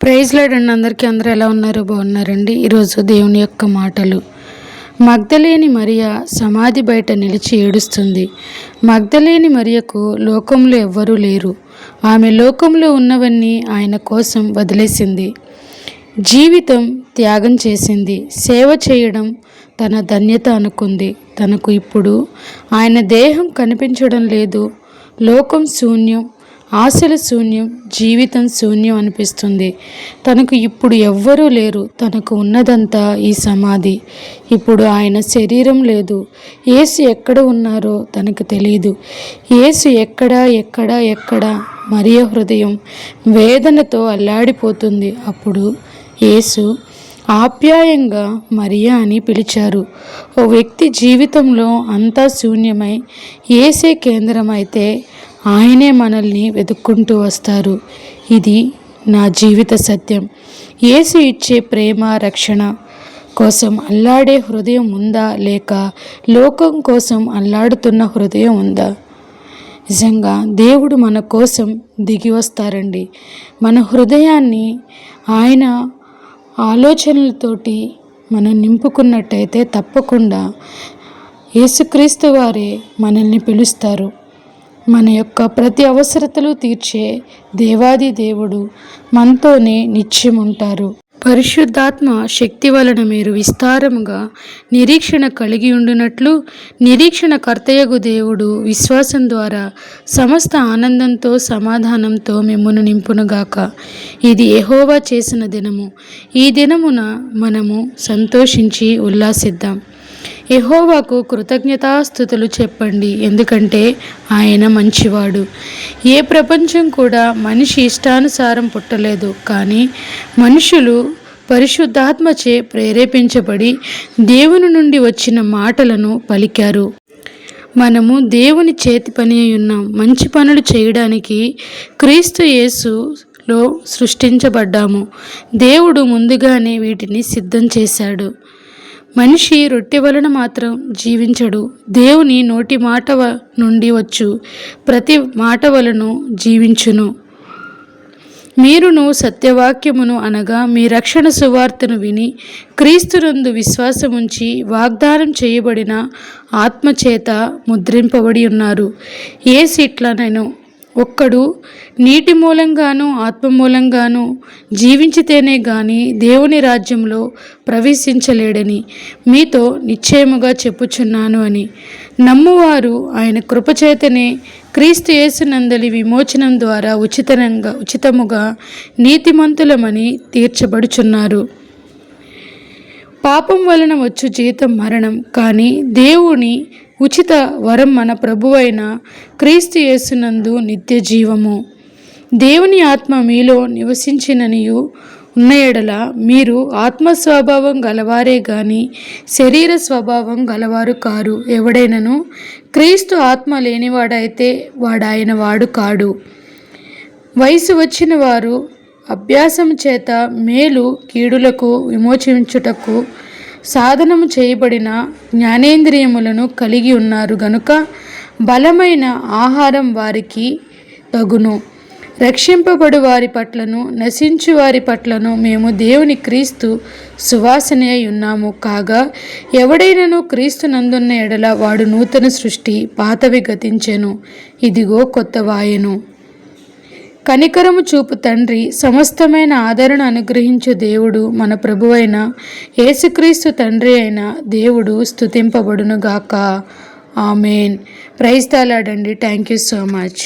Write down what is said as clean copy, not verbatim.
Praise lord అండి. అందరూ ఎలా ఉన్నారు? బాగున్నారండి. ఈరోజు దేవుని యొక్క మాటలు. మగ్దలేని మరియ సమాధి బయట నిలిచి ఏడుస్తుంది. మగ్దలేని మరియకు లోకంలో ఎవ్వరూ లేరు. ఆమె లోకంలో ఉన్నవన్నీ ఆయన కోసం వదిలేసింది. జీవితం త్యాగం చేసింది. సేవ చేయడం తన ధన్యత అనుకుంది. తనకు ఇప్పుడు ఆయన దేహం కనిపించడం లేదు. లోకం శూన్యం, ఆశల శూన్యం, జీవితం శూన్యం అనిపిస్తుంది. తనకు ఇప్పుడు ఎవ్వరూ లేరు. తనకు ఉన్నదంతా ఈ సమాధి. ఇప్పుడు ఆయన శరీరం లేదు. యేసు ఎక్కడ ఉన్నారో తనకు తెలియదు. యేసు ఎక్కడా మరియ హృదయం వేదనతో అల్లాడిపోతుంది. అప్పుడు యేసు ఆప్యాయంగా మరియా అని పిలిచారు. ఓ వ్యక్తి జీవితంలో అంతా శూన్యమై యేసే కేంద్రమైతే ఆయనే మనల్ని వెతుక్కుంటూ వస్తారు. ఇది నా జీవిత సత్యం. యేసు ఇచ్చే ప్రేమ, రక్షణ కోసం అల్లాడే హృదయం ఉందా, లేక లోకం కోసం అల్లాడుతున్న హృదయం ఉందా? నిజంగా దేవుడు మన కోసం దిగి వస్తారండి. మన హృదయాన్ని ఆయన ఆలోచనలతోటి మనం నింపుకున్నట్టయితే తప్పకుండా యేసుక్రీస్తు వారే మనల్ని పిలుస్తారు. మన యొక్క ప్రతి అవసరతలు తీర్చే దేవాది దేవుడు మనతోనే నిత్యం ఉంటారు. పరిశుద్ధాత్మ శక్తి వలన మీరు విస్తారముగా నిరీక్షణ కలిగి ఉండునట్లు నిరీక్షణ కర్తయగు దేవుడు విశ్వాసం ద్వారా సమస్త ఆనందంతో సమాధానంతో మిమ్మును నింపునుగాక. ఇది యెహోవా చేసిన దినము. ఈ దినమున మనము సంతోషించి ఉల్లాసిద్దాం. యెహోవాకు కృతజ్ఞతాస్తుతులు చెప్పండి, ఎందుకంటే ఆయన మంచివాడు. ఏ ప్రపంచం కూడా మనిషి ఇష్టానుసారం పుట్టలేదు, కానీ మనుషులు పరిశుద్ధాత్మచే ప్రేరేపించబడి దేవుని నుండి వచ్చిన మాటలను పలికారు. మనము దేవుని చేతి పని అయి ఉన్నాం. మంచి పనులు చేయడానికి క్రీస్తు యేసులో సృష్టించబడ్డాము. దేవుడు ముందుగానే వీటిని సిద్ధం చేశాడు. మనిషి రొట్టె వలన మాత్రం జీవించడు, దేవుని నోటి మాట నుండి వచ్చు ప్రతి మాట వలన జీవించును. మీరును సత్యవాక్యమును అనగా మీ రక్షణ సువార్తను విని క్రీస్తునందు విశ్వాసముంచి వాగ్దానం చేయబడిన ఆత్మచేత ముద్రింపబడి ఉన్నారు. యేసు ఇట్లనెను, ఒక్కడు నీటి మూలంగాను ఆత్మ మూలంగాను జీవించితేనే గాని దేవుని రాజ్యంలో ప్రవేశించలేడని మీతో నిశ్చయముగా చెప్పుచున్నాను అని. నమ్మువారు ఆయన కృపచేతనే క్రీస్తు యేసునందలి విమోచనం ద్వారా ఉచితముగా నీతిమంతులమని తీర్చబడుచున్నారు. పాపం వలన వచ్చు జీతం మరణం, కానీ దేవుని ఉచిత వరం మన ప్రభువైన క్రీస్తు యేసునందు నిత్య జీవము. దేవుని ఆత్మ మీలో నివసించిననియు ఉన్న ఎడల మీరు ఆత్మస్వభావం గలవారే గాని శరీర స్వభావం గలవారు కారు. ఎవడైనను క్రీస్తు ఆత్మ లేనివాడైతే వాడాయన వాడు కాడు. వయసు వచ్చిన వారు అభ్యాసము చేత మేలు కీడులకు విమోచించుటకు సాధనము చేయబడిన జ్ఞానేంద్రియములను కలిగి ఉన్నారు గనుక బలమైన ఆహారం వారికి తగును. రక్షింపబడు వారి పట్లను నశించు వారి పట్లను మేము దేవుని క్రీస్తు సువాసన అయి ఉన్నాము. కాగా ఎవడైనను క్రీస్తు నందున్న ఎడల వాడు నూతన సృష్టి, పాతవి గతించెను, ఇదిగో కొత్తవాయెను. కనికరము చూపు తండ్రి, సమస్తమైన ఆదరణ అనుగ్రహించు దేవుడు మన ప్రభువైన యేసుక్రీస్తు తండ్రి అయిన దేవుడు స్తుతింపబడునుగాక. ఆమెన్. ప్రైజ్ ది లార్డ్ అండి. Thank you so much.